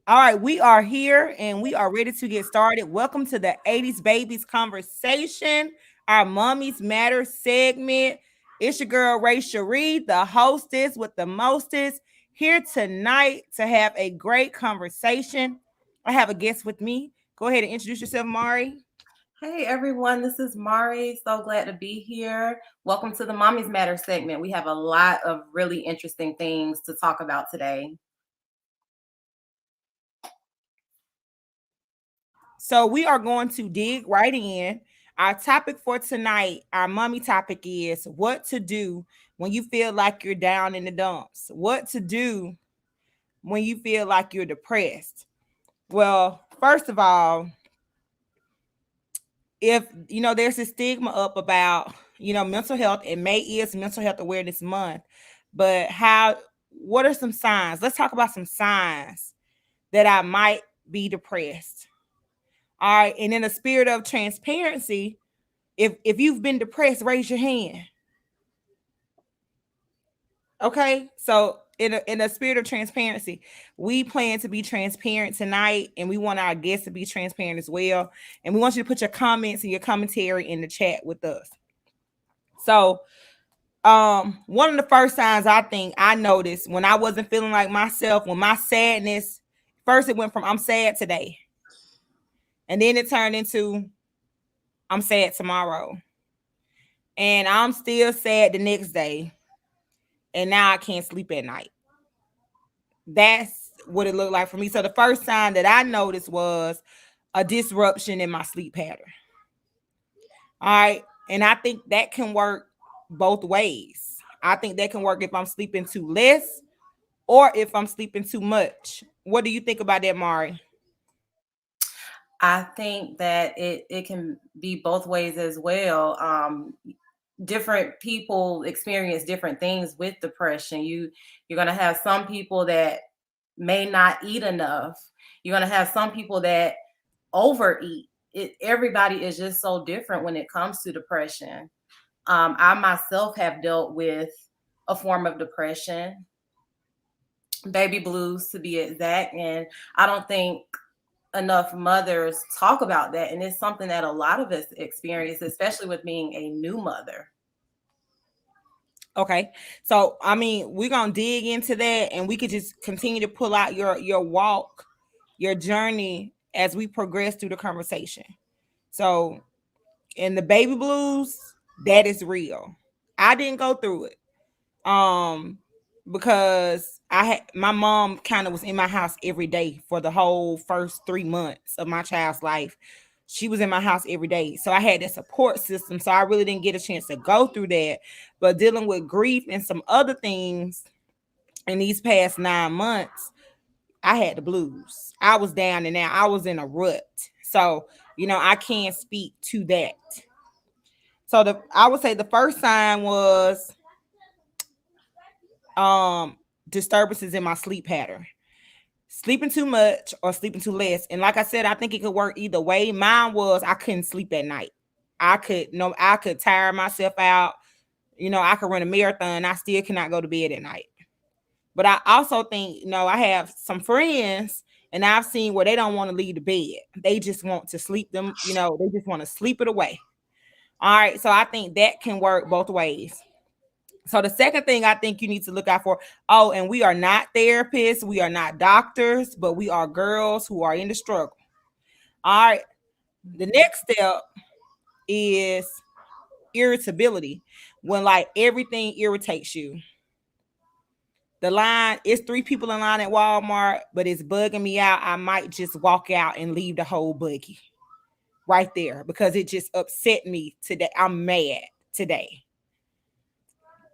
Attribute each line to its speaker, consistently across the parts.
Speaker 1: All right, we are here and we are ready to get started. Welcome to the 80s Babies Conversation, our Mommies Matter segment. It's your girl, Ray Cherie, the hostess with the mostest, here tonight to have a great conversation. I have a guest with me. Go ahead and introduce yourself, Mari.
Speaker 2: Hey everyone, this is Mari. So glad to be here. Welcome to the Mommies Matter segment. We have a lot of really interesting things to talk about today.
Speaker 1: So we are going to dig right in. Our topic for tonight, our mommy topic is what to do when you feel like you're down in the dumps. What to do when you feel like you're depressed. Well, first of all, if there's a stigma up about mental health, and May is Mental Health Awareness Month, but what are some signs? Let's talk about some signs that I might be depressed. All right, and in a spirit of transparency, if you've been depressed, raise your hand. Okay, so in a spirit of transparency, we plan to be transparent tonight, and we want our guests to be transparent as well. And we want you to put your comments and your commentary in the chat with us. So, one of the first signs I think I noticed when I wasn't feeling like myself, when my sadness first, it went from I'm sad today, and then it turned into I'm sad tomorrow, and I'm still sad the next day, and now I can't sleep at night. That's what it looked like for me. So the first sign that I noticed was a disruption in my sleep pattern. All right. And I think that can work both ways. I think that can work if I'm sleeping too less or if I'm sleeping too much. What do you think about that, Mari?
Speaker 2: I think that it can be both ways as well. Different people experience different things with depression. You're gonna have some people that may not eat enough. You're gonna have some people that overeat. Everybody is just so different when it comes to depression. I myself have dealt with a form of depression, baby blues to be exact, and I don't think enough mothers talk about that. And it's something that a lot of us experience, especially with being a new mother.
Speaker 1: Okay. So I mean, we're gonna dig into that and we could just continue to pull out your walk, your journey as we progress through the conversation. So in the baby blues, that is real. I didn't go through it. Because I had my mom kind of was in my house every day for the whole first 3 months of my child's life. She was in my house every day. So I had that support system. So I really didn't get a chance to go through that. But dealing with grief and some other things in these past 9 months, I had the blues. I was down and out. I was in a rut. So, I can't speak to that. So I would say the first sign was um disturbances in my sleep pattern. Sleeping too much or sleeping too less. And like I said, I think it could work either way. Mine was I couldn't sleep at night. I could tire myself out. I could run a marathon. I still cannot go to bed at night. But I also think, I have some friends and I've seen where they don't want to leave the bed. They just want to sleep them, they just want to sleep it away. All right. So I think that can work both ways. So the second thing I think you need to look out for, oh, and we are not therapists, we are not doctors, but we are girls who are in the struggle. All right. The next step is irritability. When like everything irritates you. The line, it's three people in line at Walmart, but it's bugging me out. I might just walk out and leave the whole buggy right there because it just upset me today. I'm mad today.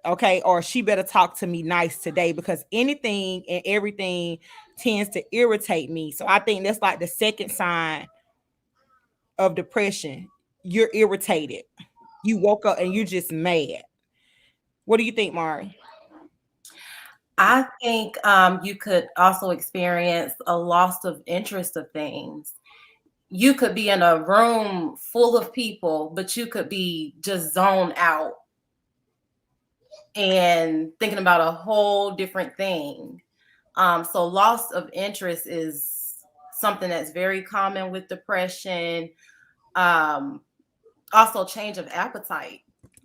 Speaker 1: Okay, or she better talk to me nice today because anything and everything tends to irritate me. So I think that's like the second sign of depression. You're irritated. You woke up and you're just mad. What do you think, Mari?
Speaker 2: I think you could also experience a loss of interest of things. You could be in a room full of people, but you could be just zoned out and thinking about a whole different thing. So loss of interest is something that's very common with depression. Um, Also, change of appetite.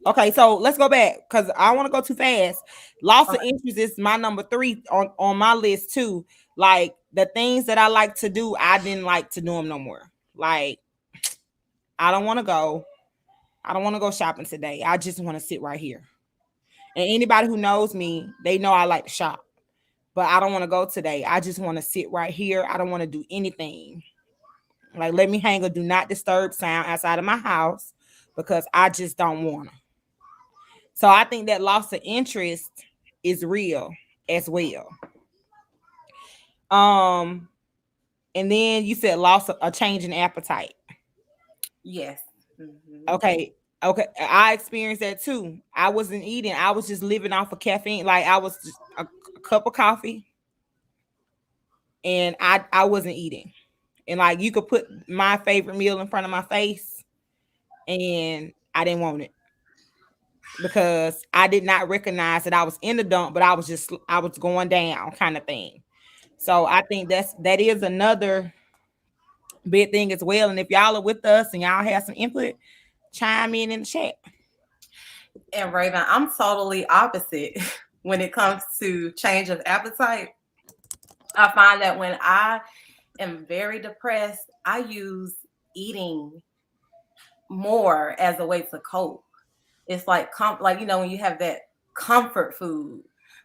Speaker 1: Okay, so let's go back because I want to go too fast. Loss of interest is my number three on my list too. Like the things that I like to do, I didn't like to do them no more. Like I don't want to go. I don't want to go shopping today. I just want to sit right here. And anybody who knows me, they know I like to shop, but I don't want to go today. I just want to sit right here. I don't want to do anything. Like let me hang a do not disturb sound outside of my house because I just don't want to. So I think that loss of interest is real as well. Um, and then you said loss of a change in appetite.
Speaker 2: Yes. Hmm.
Speaker 1: Okay. Okay. I experienced that too. I wasn't eating. I was just living off of caffeine. Like I was just a cup of coffee and I wasn't eating. And like you could put my favorite meal in front of my face and I didn't want it because I did not recognize that I was in the dump, but I was going down kind of thing. So I think that is another big thing as well. And if y'all are with us and y'all have some input, chime in the chat.
Speaker 2: And Raven, I'm totally opposite when it comes to change of appetite. I find that when I am very depressed, I use eating more as a way to cope. It's like like when you have that comfort food,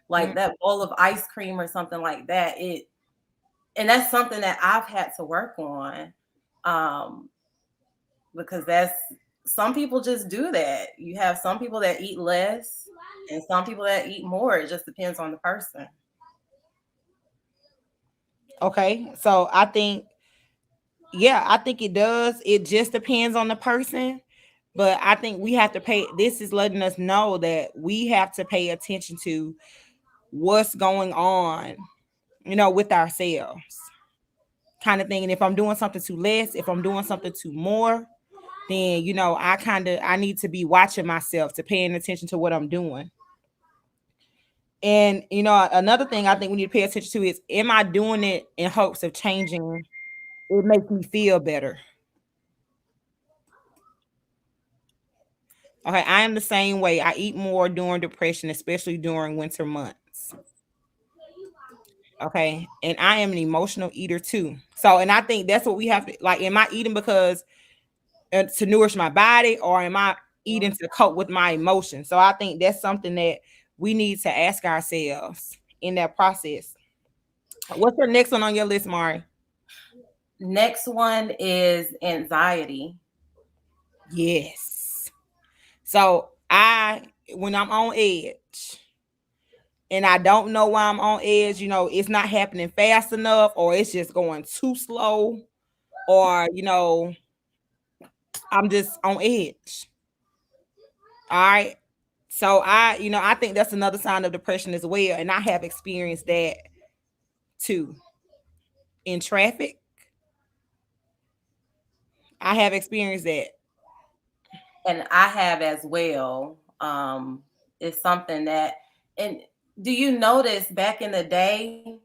Speaker 2: like
Speaker 1: Mm,
Speaker 2: that bowl of ice cream or something like that. And that's something that I've had to work on. Um, because that's some people just do that. You have some people that eat less and some people that eat more. It just depends on the person.
Speaker 1: okay. So I think, yeah, I think it does. It just depends on the person. But I think we have to pay, this is letting us know that we have to pay attention to what's going on, with ourselves kind of thing. And if I'm doing something too less, if I'm doing something too more, then I need to be watching myself to paying attention to what I'm doing. And another thing I think we need to pay attention to is, am I doing it in hopes of changing? It makes me feel better. Okay, I am the same way. I eat more during depression, especially during winter months. Okay, and I am an emotional eater too. So, and I think that's what we have to like. Am I eating because to nourish my body, or am I eating to cope with my emotions? So, I think that's something that we need to ask ourselves in that process. What's the next one on your list, Mari?
Speaker 2: Next one is anxiety.
Speaker 1: Yes. So when I'm on edge and I don't know why I'm on edge, it's not happening fast enough, or it's just going too slow, or I'm just on edge. All right. So I think that's another sign of depression as well. And I have experienced that too. In traffic, I have experienced that.
Speaker 2: And I have as well. It's something that, and do you notice back in the day,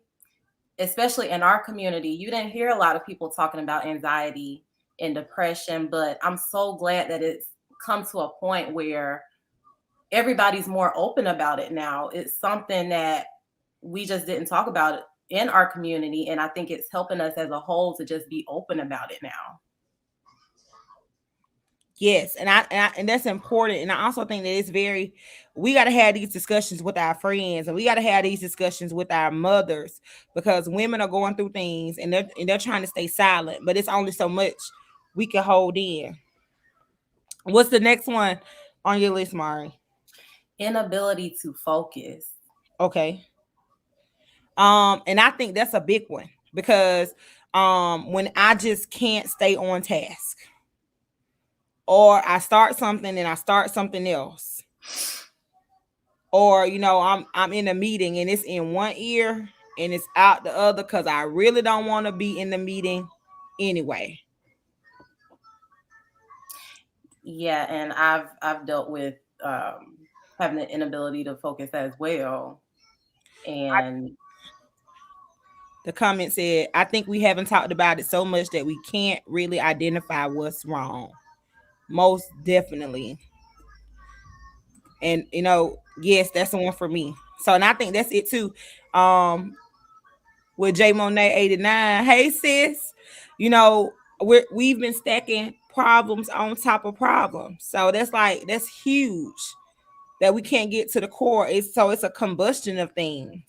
Speaker 2: especially in our community, you didn't hear a lot of people talking about anxiety and depression, but I'm so glad that it's come to a point where everybody's more open about it now. It's something that we just didn't talk about it in our community, and I think it's helping us as a whole to just be open about it now.
Speaker 1: Yes, and that's important. And I also think that it's very, we got to have these discussions with our friends, and we got to have these discussions with our mothers, because women are going through things and they're trying to stay silent, but it's only so much we can hold in. What's the next one on your list, Mari?
Speaker 2: Inability to focus.
Speaker 1: Okay. And I think that's a big one because when I just can't stay on task, or I start something and I start something else, or I'm in a meeting and it's in one ear and it's out the other because I really don't want to be in the meeting anyway.
Speaker 2: Yeah, and I've dealt with um, having the inability to focus as well. And
Speaker 1: The comment said, I think we haven't talked about it so much that we can't really identify what's wrong. Most definitely. And yes, that's the one for me. So, and I think that's it too. With J Monet 89. Hey sis, you know, we've been stacking problems on top of problems. So that's huge that we can't get to the core. It's a combustion of things.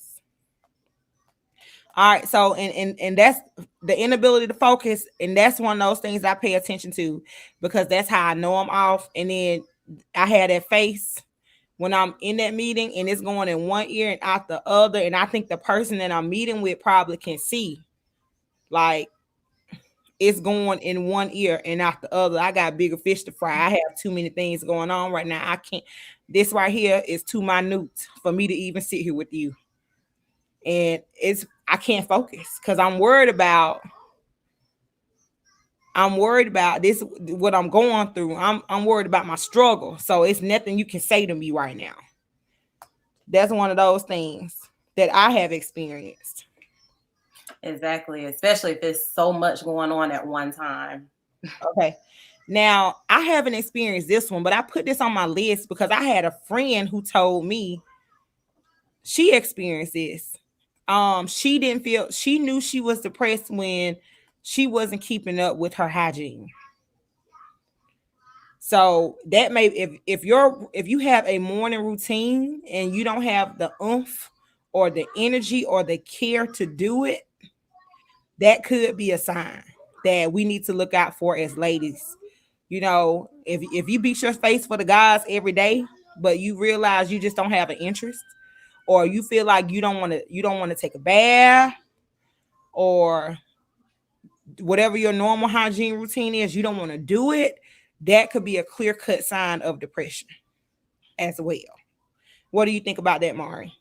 Speaker 1: All right, so and that's the inability to focus, and that's one of those things I pay attention to because that's how I know I'm off. And then I had that face when I'm in that meeting and it's going in one ear and out the other, and I think the person that I'm meeting with probably can see, like, it's going in one ear and out the other. I got bigger fish to fry. I have too many things going on right now. I can't. This right here is too minute for me to even sit here with you, and I can't focus because I'm worried about this, what I'm going through. I'm worried about my struggle. So it's nothing you can say to me right now. That's one of those things that I have experienced.
Speaker 2: Exactly, especially if there's so much going on at one time.
Speaker 1: Okay. Now, I haven't experienced this one, but I put this on my list because I had a friend who told me she experienced this. She knew she was depressed when she wasn't keeping up with her hygiene. So that may, if you have a morning routine and you don't have the oomph or the energy or the care to do it, that could be a sign that we need to look out for as ladies. If you beat your face for the guys every day, but you realize you just don't have an interest, or you feel like you don't want to take a bath, or whatever your normal hygiene routine is, you don't want to do it, that could be a clear cut sign of depression as well. What do you think about that, Mari?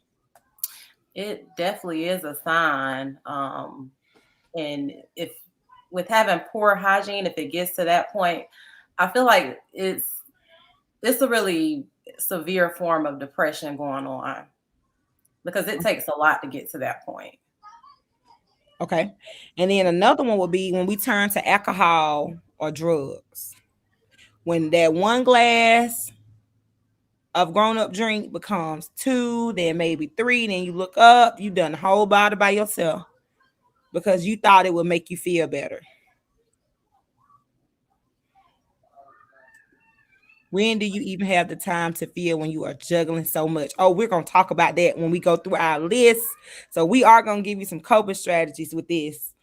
Speaker 2: It definitely is a sign. And if with having poor hygiene, if it gets to that point, I feel like it's a really severe form of depression going on because it takes a lot to get to that point.
Speaker 1: Okay. And then another one would be when we turn to alcohol or drugs. When that one glass of grown up drink becomes two, then maybe three, then you look up, you done the whole bottle by yourself because you thought it would make you feel better. When do you even have the time to feel when you are juggling so much? Oh, we're going to talk about that when we go through our list. So we are going to give you some coping strategies with this.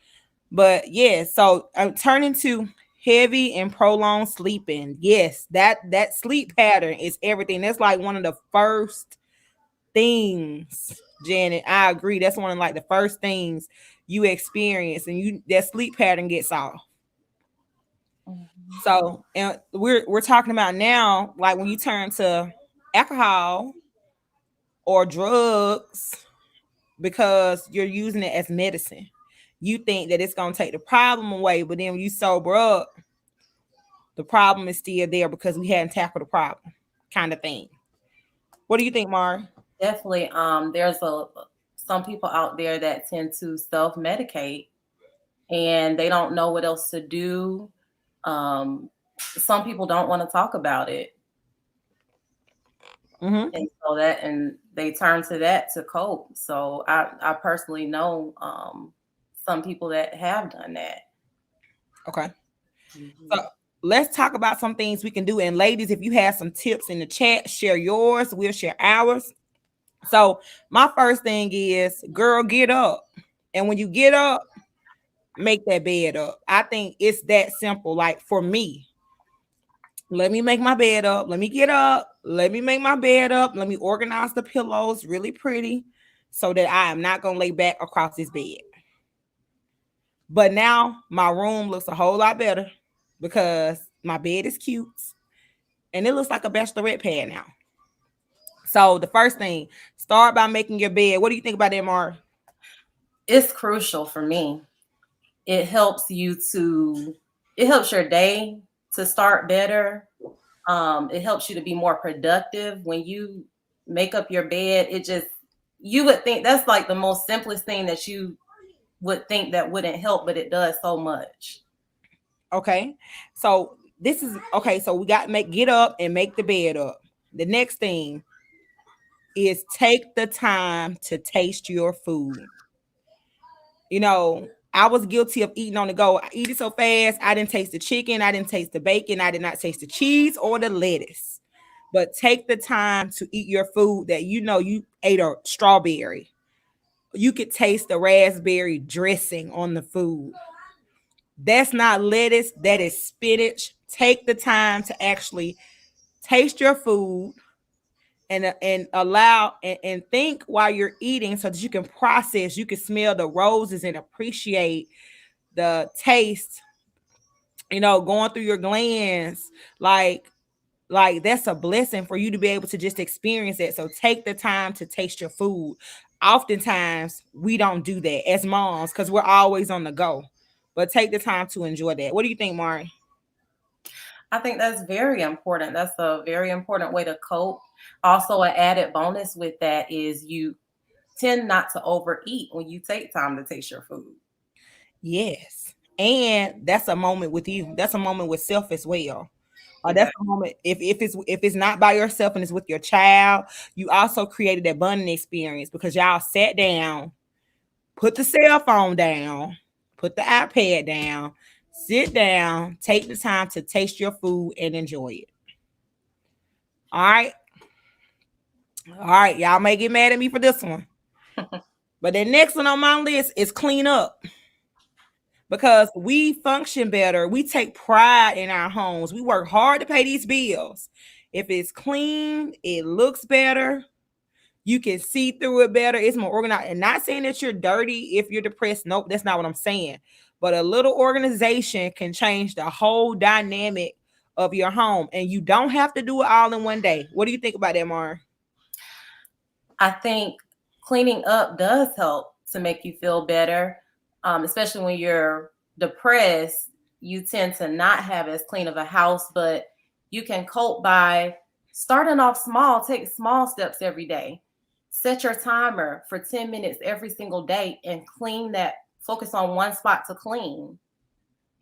Speaker 1: But yeah, so turning to heavy and prolonged sleeping. Yes, that sleep pattern is everything. That's like one of the first things, Janet. I agree. That's one of like the first things you experience, and that sleep pattern gets off. So, and we're talking about now, like when you turn to alcohol or drugs because you're using it as medicine. You think that it's gonna take the problem away, but then when you sober up, the problem is still there because we hadn't tackled the problem, kind of thing. What do you think, Mar?
Speaker 2: Definitely. There's some people out there that tend to self-medicate and they don't know what else to do. Some people don't want to talk about it.
Speaker 1: Mm-hmm.
Speaker 2: And they turn to that to cope. So I personally know some people that have done that.
Speaker 1: Okay.
Speaker 2: Mhm.
Speaker 1: So let's talk about some things we can do. And ladies, if you have some tips in the chat, share yours. We'll share ours. So my first thing is, girl, get up. And when you get up, make that bed up. I think it's that simple. Like for me, let me make my bed up. Let me get up. Let me make my bed up. Let me organize the pillows really pretty so that I am not going to lay back across this bed. But now my room looks a whole lot better because my bed is cute and it looks like a bachelorette pad now. So the first thing, start by making your bed. What do you think about that, Mar?
Speaker 2: It's crucial for me. It helps it helps your day to start better. It helps you to be more productive when you make up your bed. You would think that's like the most simplest thing that you would think that wouldn't help, but it does so much.
Speaker 1: Okay. So this is okay. So we got to make get up and make the bed up. The next thing is take the time to taste your food. You know, I was guilty of eating on the go. I eat it so fast, I didn't taste the chicken, I didn't taste the bacon, I did not taste the cheese or the lettuce. But take the time to eat your food that you know you ate a strawberry. You could taste the raspberry dressing on the food. That's not lettuce, that is spinach. Take the time to actually taste your food and allow and think while you're eating so that you can process, you can smell the roses and appreciate the taste, going through your glands. Like that's a blessing for you to be able to just experience it. So take the time to taste your food. Oftentimes we don't do that as moms because we're always on the go. But take the time to enjoy that. What do you think, Mari?
Speaker 2: I think that's very important. That's a very important way to cope. Also, an added bonus with that is you tend not to overeat when you take time to taste your food.
Speaker 1: Yes. And that's a moment with you. That's a moment with self as well. That's
Speaker 2: Exactly.
Speaker 1: a moment if it's not by yourself and it's with your child, you also created that bonding experience because y'all sat down, put the cell phone down, put the iPad down, sit down, take the time to taste your food and enjoy it. All right. All right. Y'all may get mad at me for this one. But the next one on my list is clean up because we function better. We take pride in our homes. We work hard to pay these bills. If it's clean, it looks better. You can see through it better. It's more organized. And not saying that you're dirty if you're depressed. Nope, that's not what I'm saying. But a little organization can change the whole dynamic of your home. And you don't have to do it all in one day. What do you think about that, Mar?
Speaker 2: I think cleaning up does help to make you feel better, especially when you're depressed. You tend to not have as clean of a house, but you can cope by starting off small. Take small steps every day. Set your timer for 10 minutes every single day and clean that. Focus on one spot to clean.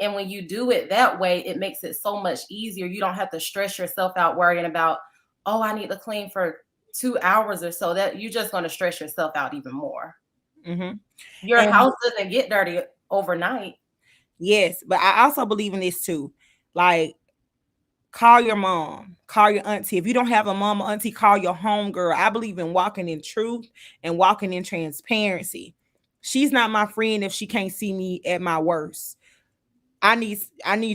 Speaker 2: And when you do it that way, it makes it so much easier. You don't have to stress yourself out worrying about, oh, I need to clean for 2 hours or so. That you're just going to stress yourself out even more.
Speaker 1: Mm-hmm.
Speaker 2: Your
Speaker 1: And
Speaker 2: house doesn't get dirty overnight.
Speaker 1: yes, but I also believe in this too. Like, call your mom, call your auntie. If you don't have a mom or auntie, call your home girl. I believe in walking in truth and walking in transparency. She's not my friend if she can't see me at my worst. I need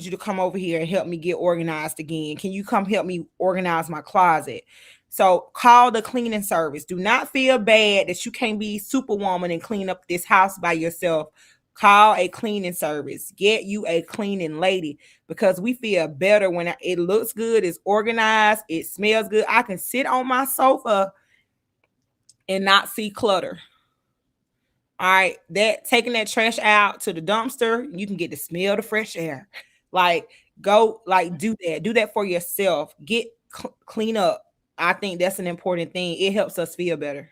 Speaker 1: you to come over here and help me get organized again. Can you come help me organize my closet? So call the cleaning service. Do not feel bad that you can't be superwoman and clean up this house by yourself. Call a cleaning service. Get you a cleaning lady because we feel better when it looks good, it's organized, it smells good. I can sit on my sofa and not see clutter. All right, that taking that trash out to the dumpster, you can get to smell the fresh air. Like go, like do that for yourself. Get clean up. I think that's an important thing. It helps us feel better.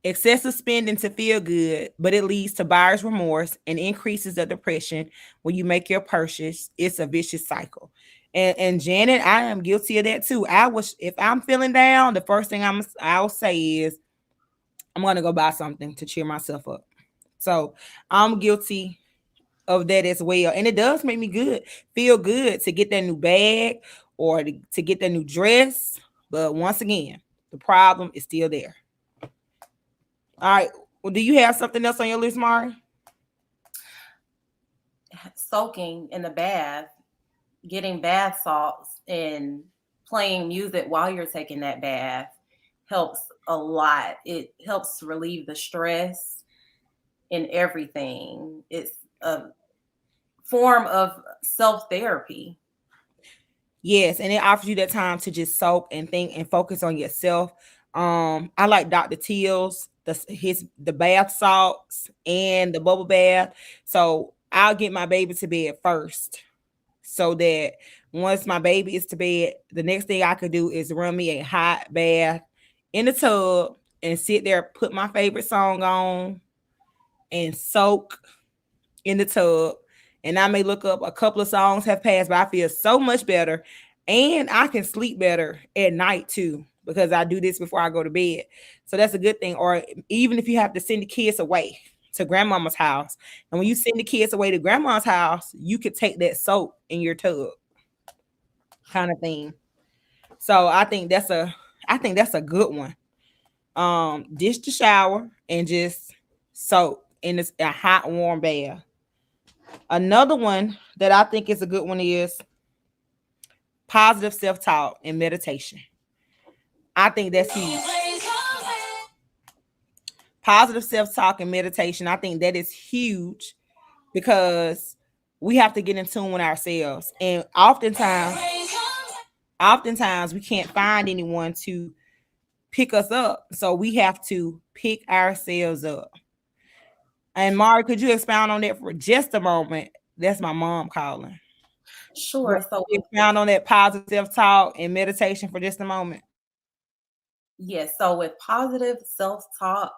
Speaker 1: Excessive spending to feel good, but it leads to buyer's remorse and increases the depression when you make your purchase. It's a vicious cycle. And Janet, I am guilty of that too. If I'm feeling down, the first thing I'll say is I'm gonna go buy something to cheer myself up. So I'm guilty of that as well. And it does make me feel good to get that new bag or to get that new dress. But once again, the problem is still there. All right. Well, do you have something else on your list, Mari?
Speaker 2: Soaking in the bath, getting bath salts, and playing music while you're taking that bath helps a lot. It helps to relieve the stress in everything. It's a form of self therapy.
Speaker 1: Yes, and it offers you that time to just soak and think and focus on yourself. I like Dr. Teal's the bath salts and the bubble bath. So I'll get my baby to bed first, so that once my baby is to bed, the next thing I could do is run me a hot bath in the tub. and sit there, put my favorite song on, and soak in the tub. And I may look up a couple of songs have passed, but I feel so much better. And I can sleep better at night too, because I do this before I go to bed. So that's a good thing. Or even if you have to send the kids away to grandmama's house, and when you send the kids away to grandma's house, you could take that soap in your tub, kind of thing. So I think that's a good one. Dish the shower and just soak in a hot warm bath. Another one that I think is a good one is positive self-talk and meditation. I think that's huge. Positive self-talk and meditation. I think that is huge because we have to get in tune with ourselves. And oftentimes we can't find anyone to pick us up. So we have to pick ourselves up. And Mari, could you expound on that for just a moment? That's my mom calling.
Speaker 2: Sure.
Speaker 1: But expound on that positive self-talk and meditation for just a moment.
Speaker 2: Yes. So with positive self-talk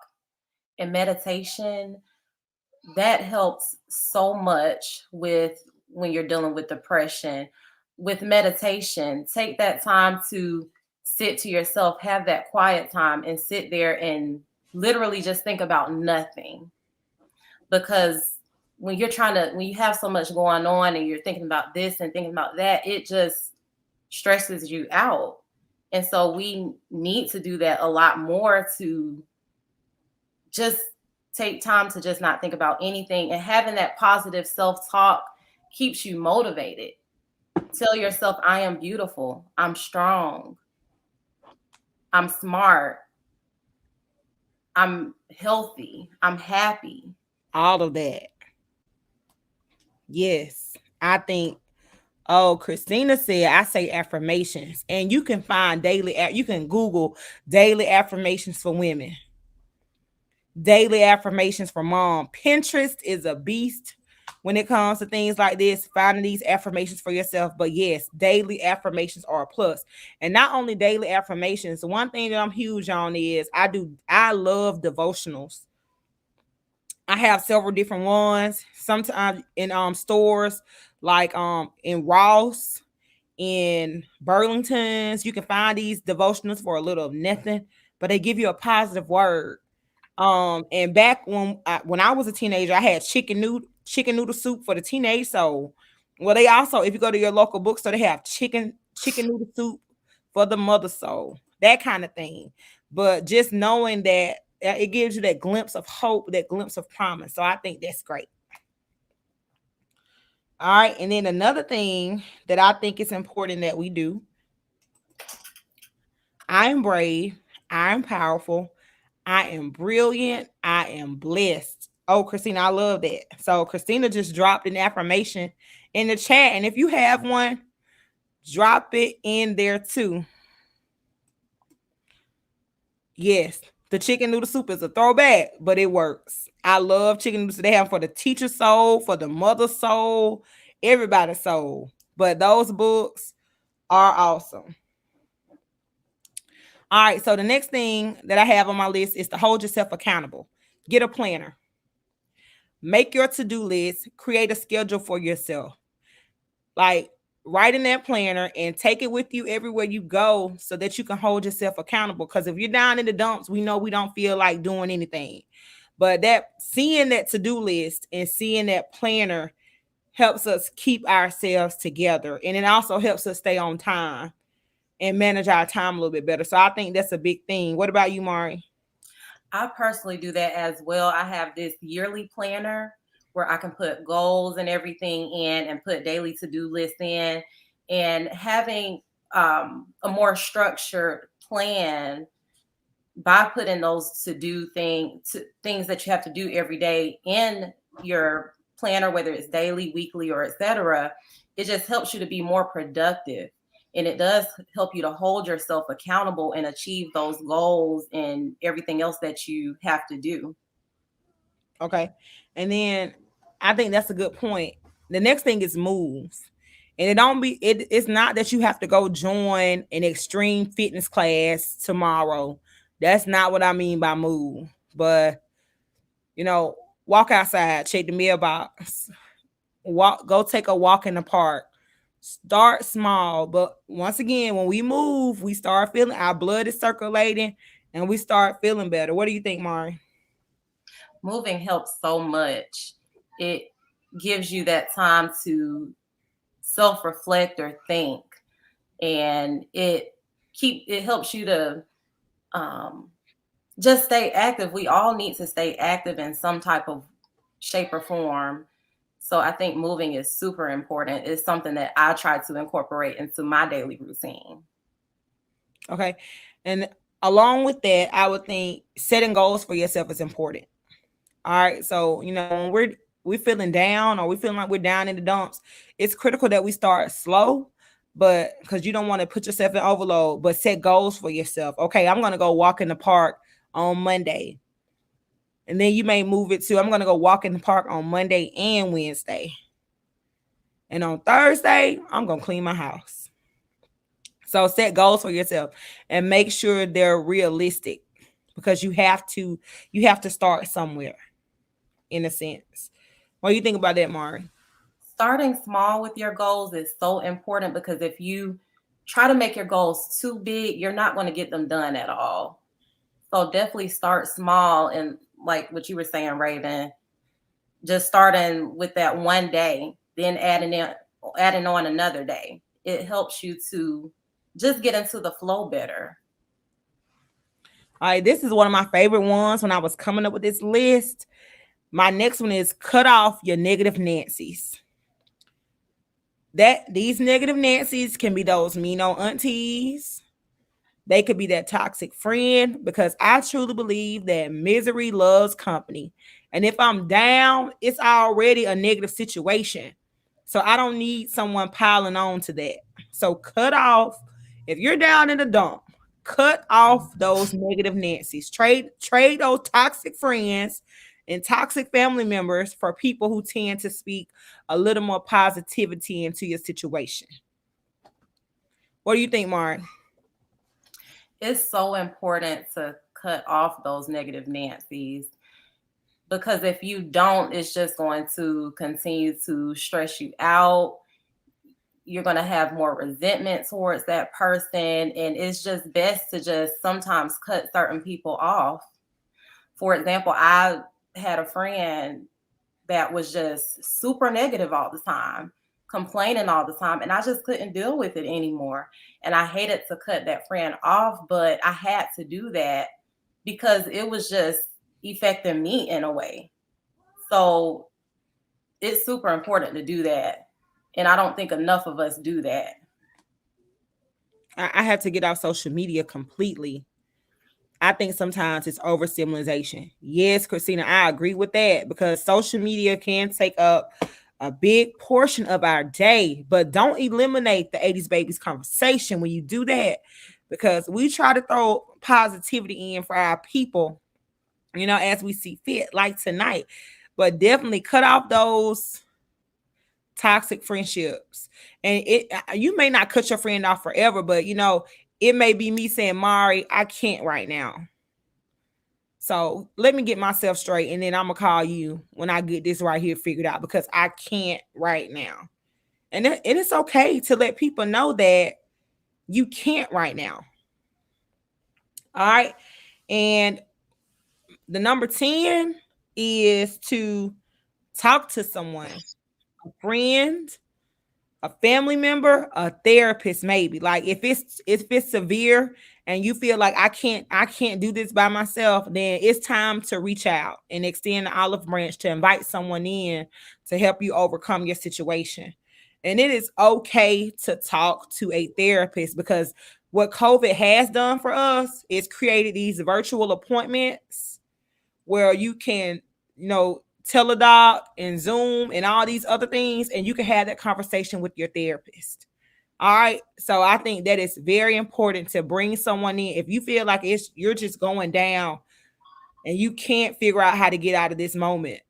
Speaker 2: and meditation, that helps so much with when you're dealing with depression. With meditation, take that time to sit to yourself, have that quiet time, and sit there and literally just think about nothing. Because when you have so much going on and you're thinking about this and thinking about that, it just stresses you out. And so we need to do that a lot more, to just take time to just not think about anything. And having that positive self-talk keeps you motivated. Tell yourself, I am beautiful, I'm strong, I'm smart, I'm healthy, I'm happy.
Speaker 1: All of that. Yes. I think, oh, Christina said, I say affirmations. And you can find you can Google daily affirmations for women, daily affirmations for mom. Pinterest is a beast when it comes to things like this, finding these affirmations for yourself. But yes, daily affirmations are a plus. And not only daily affirmations, the one thing that I'm huge on is I love devotionals. I have several different ones. Sometimes in stores like in Ross, in Burlington's, you can find these devotionals for a little of nothing, but they give you a positive word. And back when I was a teenager, I had chicken noodle soup for the teenage soul. Well, they also, if you go to your local bookstore, they have chicken noodle soup for the mother soul, that kind of thing. But just knowing that it gives you that glimpse of hope, that glimpse of promise. So I think that's great. All right, and then another thing that I think is important that we do: I am brave, I am powerful, I am brilliant, I am blessed. Oh, Christina, I love that. So Christina just dropped an affirmation in the chat, and if you have one, drop it in there too. Yes, the chicken noodle soup is a throwback, but it works. I love chicken noodles. They have for the teacher soul, for the mother soul, everybody's soul. But those books are awesome. All right, so the next thing that I have on my list is to hold yourself accountable. Get a planner. Make your to-do list, create a schedule for yourself. Like, write in that planner and take it with you everywhere you go so that you can hold yourself accountable. Because if you're down in the dumps, we know we don't feel like doing anything. But seeing that to-do list and seeing that planner helps us keep ourselves together. And it also helps us stay on time and manage our time a little bit better. So I think that's a big thing. What about you, Mari?
Speaker 2: I personally do that as well. I have this yearly planner where I can put goals and everything in and put daily to-do lists in, and having a more structured plan by putting those things that you have to do every day in your planner, whether it's daily, weekly, or etc. It just helps you to be more productive, and it does help you to hold yourself accountable and achieve those goals and everything else that you have to do.
Speaker 1: Okay. And then I think that's a good point. The next thing is move. And it's not that you have to go join an extreme fitness class tomorrow. That's not what I mean by move. But you know, walk outside, check the mailbox, walk, go take a walk in the park. Start small, but once again, when we move, we start feeling our blood is circulating, and we start feeling better. What do you think, Mari?
Speaker 2: Moving helps so much. It gives you that time to self reflect or think, and it helps you to um, just stay active. We all need to stay active in some type of shape or form. So I think moving is super important. It's something that I try to incorporate into my daily routine.
Speaker 1: Okay, and along with that, I would think setting goals for yourself is important. All right. So, when we're feeling down, or we feeling like we're down in the dumps, it's critical that we start slow, but because you don't want to put yourself in overload, but set goals for yourself. Okay, I'm gonna go walk in the park on Monday. And then you may move it to I'm gonna go walk in the park on Monday and Wednesday. And on Thursday, I'm gonna clean my house. So set goals for yourself and make sure they're realistic, because you have to start somewhere, in a sense. What do you think about that, Mari?
Speaker 2: Starting small with your goals is so important because if you try to make your goals too big, you're not going to get them done at all. So definitely start small and like what you were saying, Raven, just starting with that one day, then adding on another day. It helps you to just get into the flow better.
Speaker 1: All right, this is one of my favorite ones when I was coming up with this list. My next one is cut off your negative Nancy's. That these negative Nancy's can be those mean old aunties. They could be that toxic friend, because I truly believe that misery loves company. And if I'm down, it's already a negative situation. So I don't need someone piling on to that. So cut off, if you're down in the dump, cut off those negative Nancy's. Trade those toxic friends and toxic family members for people who tend to speak a little more positivity into your situation. What do you think, Mark?
Speaker 2: It's so important to cut off those negative Nancy's because if you don't, it's just going to continue to stress you out. You're going to have more resentment towards that person. And it's just best to just sometimes cut certain people off. For example, I had a friend that was just super negative all the time, complaining all the time, and I just couldn't deal with it anymore. And I hated to cut that friend off, but I had to do that because it was just affecting me in a way. So it's super important to do that. And I don't think enough of us do that.
Speaker 1: I have to get off social media completely. I think sometimes it's overstimulation. Yes, Christina, I agree with that, because social media can take up a big portion of our day, but don't eliminate the 80s babies conversation when you do that, because we try to throw positivity in for our people, as we see fit, like tonight. But definitely cut off those toxic friendships. And you may not cut your friend off forever, but it may be me saying, Mari, I can't right now. So let me get myself straight, and then I'm gonna call you when I get this right here figured out, because I can't right now. And it's okay to let people know that you can't right now. All right. And the number 10 is to talk to someone, a friend, a family member, a therapist, maybe. Like if it's severe and you feel like I can't do this by myself, then it's time to reach out and extend the olive branch to invite someone in to help you overcome your situation. And it is okay to talk to a therapist, because what COVID has done for us is created these virtual appointments where you can, teledoc and Zoom and all these other things, and you can have that conversation with your therapist. All right. So I think that it's very important to bring someone in. If you feel like you're just going down and you can't figure out how to get out of this moment,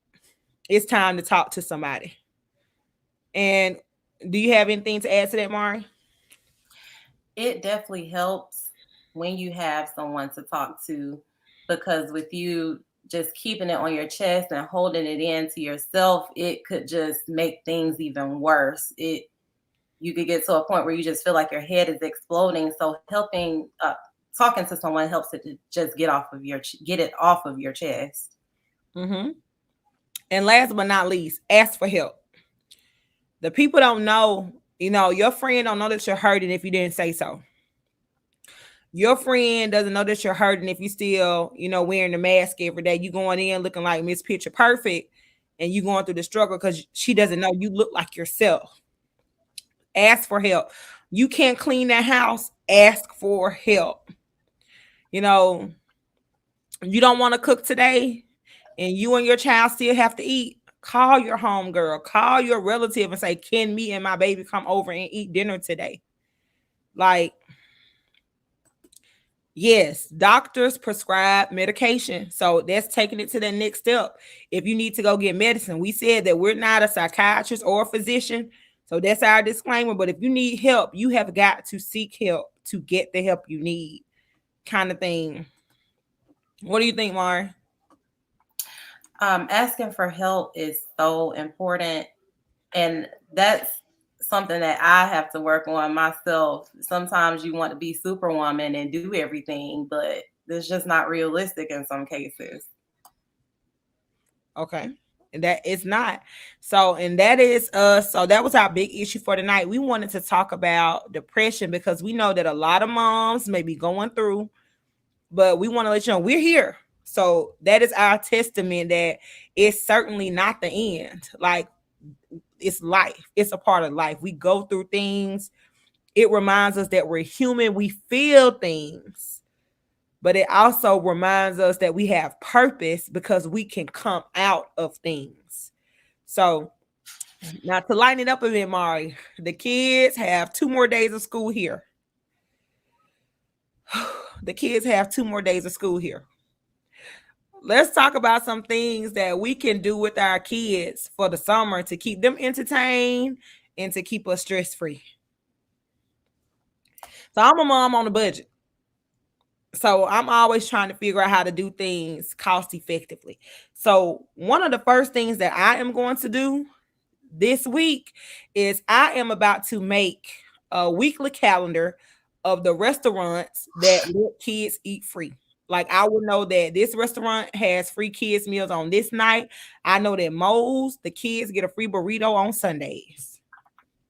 Speaker 1: it's time to talk to somebody. And do you have anything to add to that, Mari?
Speaker 2: It definitely helps when you have someone to talk to, because with you just keeping it on your chest and holding it in to yourself, it could just make things even worse. You could get to a point where you just feel like your head is exploding. So helping talking to someone helps it to just get it off of your chest.
Speaker 1: Mm-hmm. And last but not least, ask for help. The people don't know, your friend don't know that you're hurting if you didn't say so. Your friend doesn't know that you're hurting if you still, wearing the mask every day. You going in looking like Miss Picture Perfect, and you going through the struggle because she doesn't know you look like yourself. Ask for help. You can't clean that house. Ask for help. You know, you don't want to cook today, and you and your child still have to eat. Call your home girl. Call your relative and say, "Can me and my baby come over and eat dinner today?" Like, yes, doctors prescribe medication. So that's taking it to the next step. If you need to go get medicine, we said that we're not a psychiatrist or a physician. So that's our disclaimer. But if you need help, you have got to seek help to get the help you need, kind of thing. What do you think, Mari?
Speaker 2: Asking for help is so important. And that's something that I have to work on myself. Sometimes you want to be superwoman and do everything, but it's just not realistic in some cases.
Speaker 1: Okay. And that is not. So, and that is us. So that was our big issue for tonight. We wanted to talk about depression because we know that a lot of moms may be going through, but we want to let you know we're here. So that is our testament that it's certainly not the end. Like, it's life. It's a part of life. We go through things. It reminds us that we're human. We feel things, but it also reminds us that we have purpose because we can come out of things. So, now to lighten it up a bit, Mari, the kids have 2 more days of school here. The kids have 2 more days of school here. Let's talk about some things that we can do with our kids for the summer to keep them entertained and to keep us stress free. So I'm a mom on a budget. So I'm always trying to figure out how to do things cost effectively. So one of the first things that I am going to do this week is I am about to make a weekly calendar of the restaurants that let kids eat free. Like, I will know that this restaurant has free kids meals on this night. I know that Moe's, the kids get a free burrito on Sundays.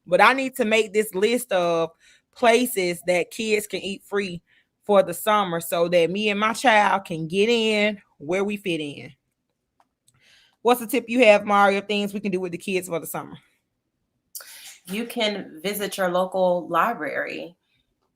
Speaker 1: But I need to make this list of places that kids can eat free for the summer so that me and my child can get in where we fit in. What's the tip you have, Mario? Things we can do with the kids for the summer?
Speaker 2: You can visit your local library.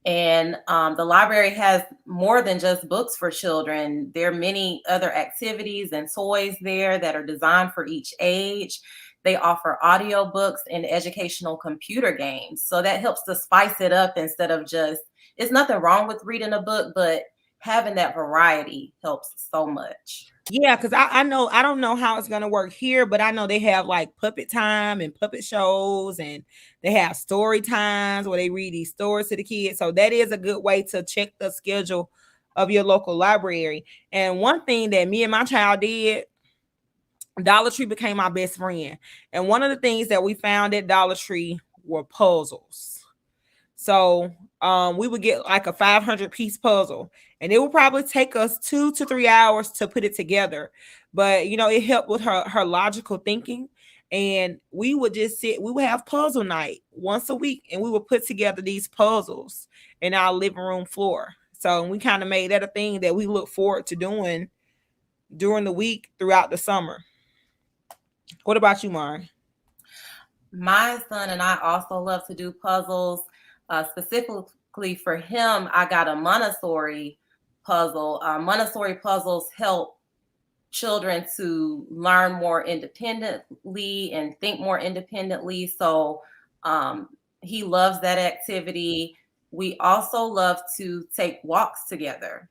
Speaker 2: And the library has more than just books for children. There are many other activities and toys there that are designed for each age. They offer audiobooks and educational computer games. So that helps to spice it up instead of just, it's nothing wrong with reading a book, but having that variety helps so much.
Speaker 1: Yeah, because I know I don't know how it's gonna work here, but I know they have like puppet time and puppet shows, and they have story times where they read these stories to the kids. So that is a good way to check the schedule of your local library. And one thing that me and my child did, Dollar Tree became my best friend. And one of the things that we found at Dollar Tree were puzzles. So we would get like a 500-piece puzzle, and it would probably take us 2 to 3 hours to put it together. But it helped with her logical thinking. And we would just we would have puzzle night once a week, and we would put together these puzzles in our living room floor. So we kind of made that a thing that we look forward to doing during the week throughout the summer. What about you, Mari?
Speaker 2: My son and I also love to do puzzles. Specifically for him, I got a Montessori puzzle. Montessori puzzles help children to learn more independently and think more independently. So he loves that activity. We also love to take walks together.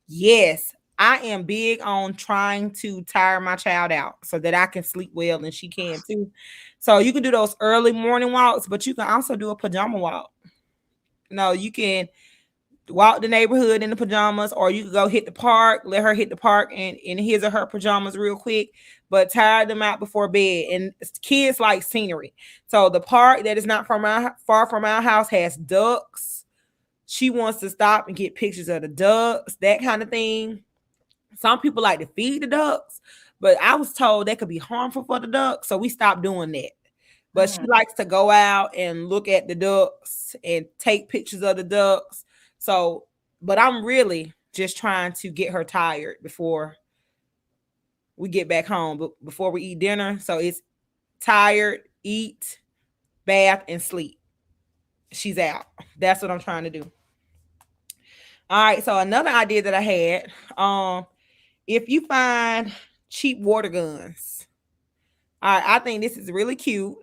Speaker 1: Yes, I am big on trying to tire my child out so that I can sleep well and she can too. So you can do those early morning walks, but you can also do a pajama walk. No, you can walk the neighborhood in the pajamas, or you could go hit the park, let her hit the park in his or her pajamas real quick, but tire them out before bed. And kids like scenery. So the park that is not far from our house has ducks. She wants to stop and get pictures of the ducks, that kind of thing. Some people like to feed the ducks, but I was told that could be harmful for the ducks, so we stopped doing that. But she
Speaker 2: Mm.
Speaker 1: likes to go out and look at the ducks and take pictures of the ducks. So, but I'm really just trying to get her tired before we get back home, but before we eat dinner. So it's tired, eat, bath, and sleep. She's out. That's what I'm trying to do. All right. So another idea that I had, if you find cheap water guns, all right, I think this is really cute.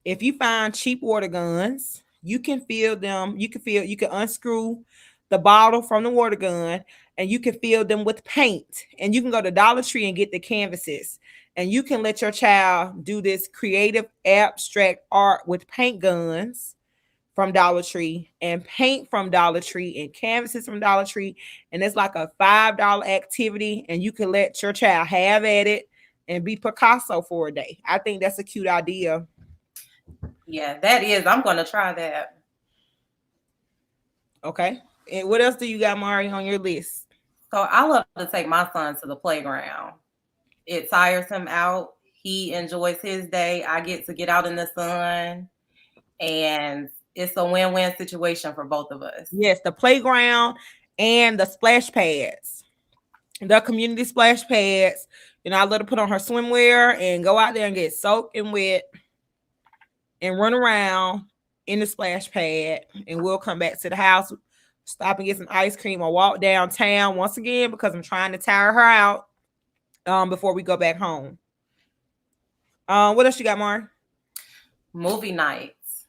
Speaker 1: If you find cheap water guns, you can fill them. You can unscrew the bottle from the water gun, and you can fill them with paint. And you can go to Dollar Tree and get the canvases. And you can let your child do this creative abstract art with paint guns from Dollar Tree and paint from Dollar Tree and canvases from Dollar Tree. And it's like a $5 activity, and you can let your child have at it and be Picasso for a day. I think that's a cute idea.
Speaker 2: Yeah, that is. I'm going to try that.
Speaker 1: Okay. And what else do you got, Mari, on your list?
Speaker 2: So I love to take my son to the playground. It tires him out. He enjoys his day. I get to get out in the sun, and it's a win-win situation for both of us.
Speaker 1: Yes, the playground and the splash pads, the community splash pads. I let her put on her swimwear and go out there and get soaked and wet and run around in the splash pad. And we'll come back to the house, stop and get some ice cream, or walk downtown once again because I'm trying to tire her out before we go back home. What else you got, Mar?
Speaker 2: Movie nights.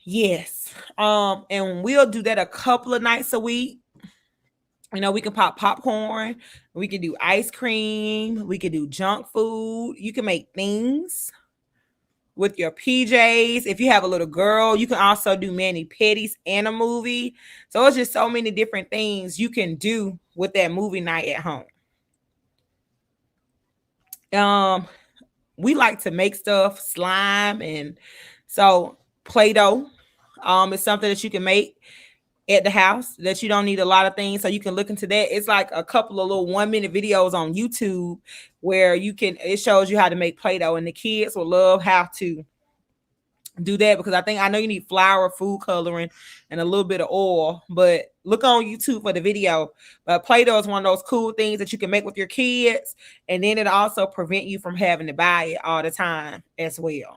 Speaker 1: Yes. And we'll do that a couple of nights a week. We can pop popcorn, we can do ice cream, we can do junk food. You can make things with your PJs. If you have a little girl, you can also do mani pedis and a movie. So it's just so many different things you can do with that movie night at home. We like to make stuff, slime, and so Play-Doh is something that you can make at the house that you don't need a lot of things. So you can look into that. It's like a couple of little 1-minute videos on YouTube where it shows you how to make Play-Doh, and the kids will love how to do that, because I know you need flour, food coloring, and a little bit of oil, but look on YouTube for the video. But Play-Doh is one of those cool things that you can make with your kids, and then it also prevent you from having to buy it all the time as well.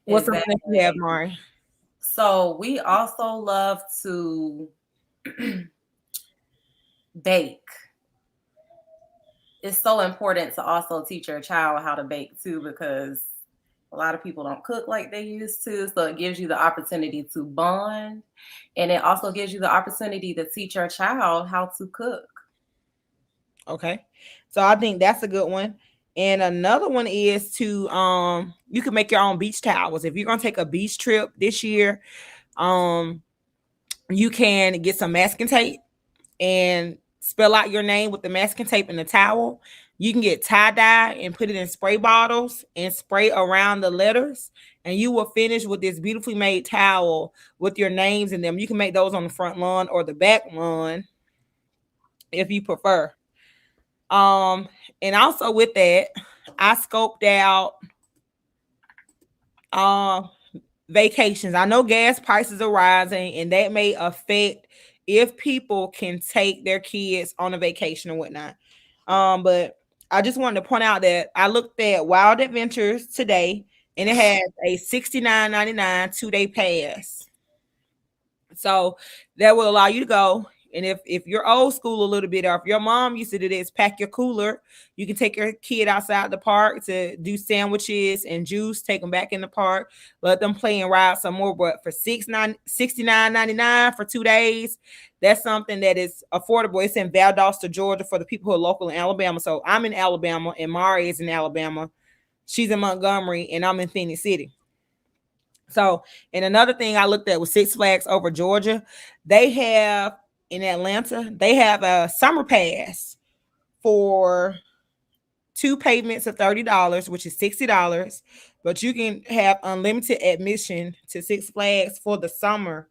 Speaker 1: What's something that you have, Mari?
Speaker 2: So we also love to bake. It's so important to also teach your child how to bake too, because a lot of people don't cook like they used to. So it gives you the opportunity to bond, and it also gives you the opportunity to teach your child how to cook.
Speaker 1: Okay. So I think that's a good one. And another one is to you can make your own beach towels. If you're gonna take a beach trip this year, you can get some masking tape and spell out your name with the masking tape in the towel. You can get tie-dye and put it in spray bottles and spray around the letters, and you will finish with this beautifully made towel with your names in them. You can make those on the front lawn or the back lawn if you prefer. And also with that, I scoped out vacations. I know gas prices are rising, and that may affect if people can take their kids on a vacation or whatnot. But I just wanted to point out that I looked at Wild Adventures today, and it has a $69.99 2-day pass. So that will allow you to go. And if you're old school a little bit, or if your mom used to do this, pack your cooler. You can take your kid outside the park to do sandwiches and juice, take them back in the park, let them play and ride some more. But for $69.99 for 2 days, that's something that is affordable. It's in Valdosta, Georgia, for the people who are local in Alabama. So I'm in Alabama, and Mari is in Alabama. She's in Montgomery, and I'm in Phoenix City. So, and another thing I looked at was Six Flags over Georgia. They have in Atlanta, they have a summer pass for two payments of $30, which is $60. But you can have unlimited admission to Six Flags for the summer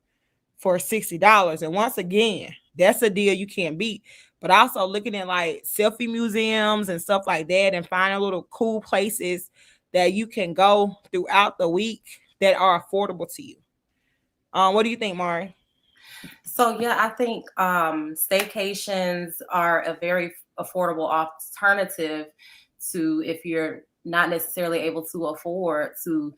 Speaker 1: for $60. And once again, that's a deal you can't beat. But also looking at like selfie museums and stuff like that and finding little cool places that you can go throughout the week that are affordable to you. What do you think, Mari?
Speaker 2: So yeah, I think staycations are a very affordable alternative to if you're not necessarily able to afford to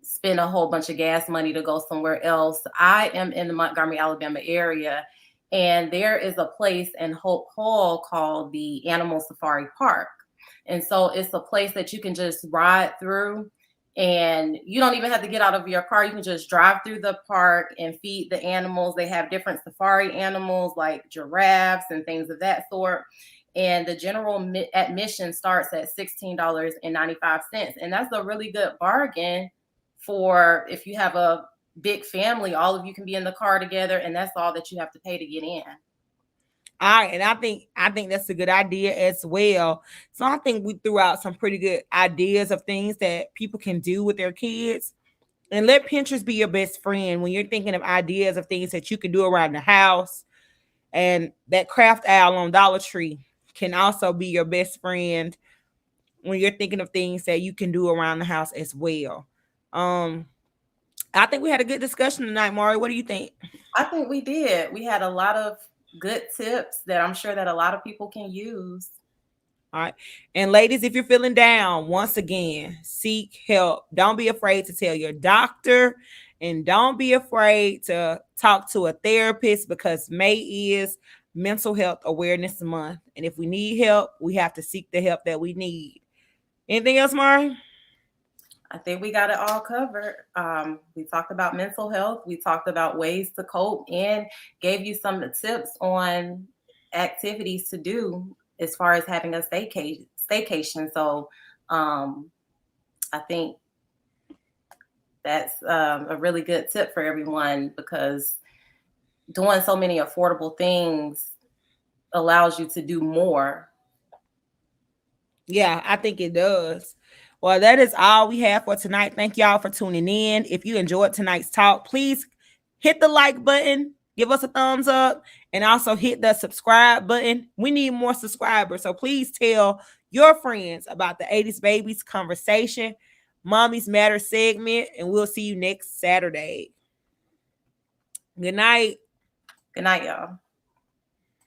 Speaker 2: spend a whole bunch of gas money to go somewhere else. I am in the Montgomery, Alabama area, and there is a place in Hope Hall called the Animal Safari Park. And so it's a place that you can just ride through, and you don't even have to get out of your car. You can just drive through the park and feed the animals. They have different safari animals like giraffes and things of that sort. And the general admission starts at $16.95. And that's a really good bargain for if you have a big family, all of you can be in the car together, and that's all that you have to pay to get in.
Speaker 1: All right, and I think that's a good idea as well. So I think we threw out some pretty good ideas of things that people can do with their kids. And let Pinterest be your best friend when you're thinking of ideas of things that you can do around the house. And that craft aisle on Dollar Tree can also be your best friend when you're thinking of things that you can do around the house as well. Um, I think we had a good discussion tonight, Mari. What do you think?
Speaker 2: I think we did. We had a lot of good tips that I'm sure that a lot of people can use.
Speaker 1: All right. And ladies, if you're feeling down, once again, seek help. Don't be afraid to tell your doctor and don't be afraid to talk to a therapist because May is Mental Health Awareness Month. And if we need help, we have to seek the help that we need. Anything else, Mari?
Speaker 2: I think we got it all covered. We talked about mental health. We talked about ways to cope and gave you some tips on activities to do as far as having a staycation. So I think that's a really good tip for everyone because doing so many affordable things allows you to do more.
Speaker 1: Yeah, I think it does. Well, that is all we have for tonight. Thank y'all for tuning in. If you enjoyed tonight's talk, please hit the like button, give us a thumbs up, and also hit the subscribe button. We need more subscribers, so please tell your friends about the 80s Babies conversation, Mommies Matter segment, and we'll see you next Saturday. Good night.
Speaker 2: Good night, y'all.